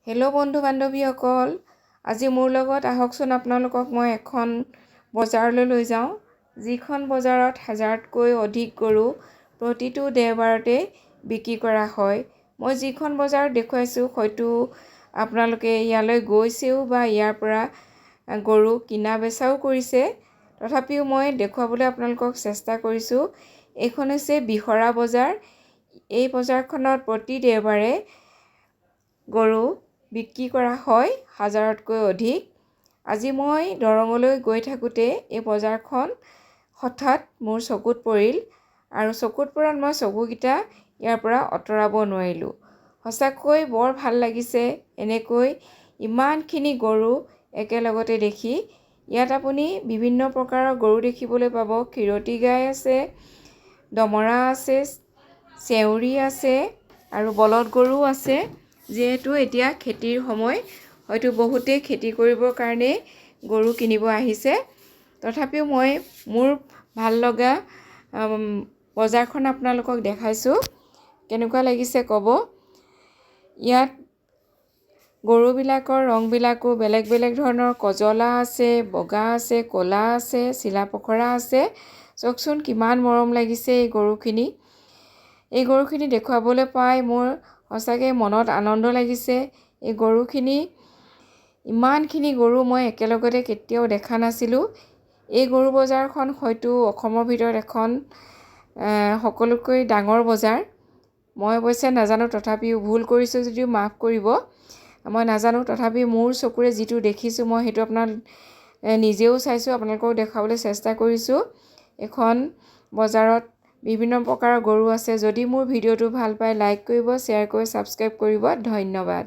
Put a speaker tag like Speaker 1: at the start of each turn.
Speaker 1: Hello' বন্ধু বান্ধৱীসকল, আজি মোৰ লগত আহকচোন আপোনালোকক মই এখন বজাৰলৈ লৈ যাওঁ, যিখন বজাৰত হাজাৰতকৈ অধিক গৰু প্ৰতিটো দেওবাৰতে বিক্ৰী কৰা হয়। মই যিখন বজাৰত দেখুৱাইছোঁ হয়তো আপোনালোকে ইয়ালৈ গৈছেও বা ইয়াৰ পৰা গৰু কিনা বেচাও কৰিছে, তথাপিও মই দেখুৱাবলৈ আপোনালোকক চেষ্টা কৰিছোঁ। এইখন হৈছে বিহৰা বজাৰ। এই বজাৰখনত প্ৰতি দেওবাৰে গৰু বিক্ৰী কৰা হয় হাজাৰতকৈ অধিক। আজি মই দৰঙলৈ গৈ থাকোঁতে এই বজাৰখন হঠাৎ মোৰ চকুত পৰিল আৰু চকুত পৰাত মই চকুকেইটা ইয়াৰ পৰা আঁতৰাব নোৱাৰিলোঁ। সঁচাকৈ বৰ ভাল লাগিছে এনেকৈ ইমানখিনি গৰু একেলগতে দেখি। ইয়াত আপুনি বিভিন্ন প্ৰকাৰৰ গৰু দেখিবলৈ পাব। ক্ষীৰতী গাই আছে, দমৰা আছে, চেউৰী আছে আৰু বলদ গৰুও আছে। যিহেতু এতিয়া খেতিৰ সময়, হয়তো বহুতেই খেতি কৰিবৰ কাৰণে গৰু কিনিব আহিছে। তথাপিও মই মোৰ ভাল লগা বজাৰখন আপোনালোকক দেখাইছোঁ। কেনেকুৱা লাগিছে ক'ব। ইয়াত গৰুবিলাকৰ ৰংবিলাকো বেলেগ বেলেগ ধৰণৰ, কজলা আছে, বগা আছে, ক'লা আছে, চিলা পখৰা আছে। চাওকচোন কিমান মৰম লাগিছে এই গৰুখিনি। এই গৰুখিনি দেখুৱাবলৈ পাই মোৰ সঁচাকৈ মনত আনন্দ লাগিছে। এই গৰুখিনি, ইমানখিনি গৰু মই একেলগতে কেতিয়াও দেখা নাছিলোঁ। এই গৰু বজাৰখন হয়তো অসমৰ ভিতৰত এখন সকলোতকৈ ডাঙৰ বজাৰ। মই অৱশ্যে নাজানো, তথাপিও ভুল কৰিছোঁ যদিও মাফ কৰিব। মই নাজানো, তথাপি মোৰ চকুৰে যিটো দেখিছোঁ মই সেইটো নিজেও চাইছোঁ, আপোনালোকক দেখাবলৈ চেষ্টা কৰিছোঁ। এখন বজাৰত বিভিন্ন প্ৰকাৰৰ গৰু আছে। যদি মোৰ ভিডিঅ'টো ভাল পায় লাইক কৰিব, শ্বেয়াৰ কৰি ছাবস্ক্ৰাইব কৰিব। ধন্যবাদ।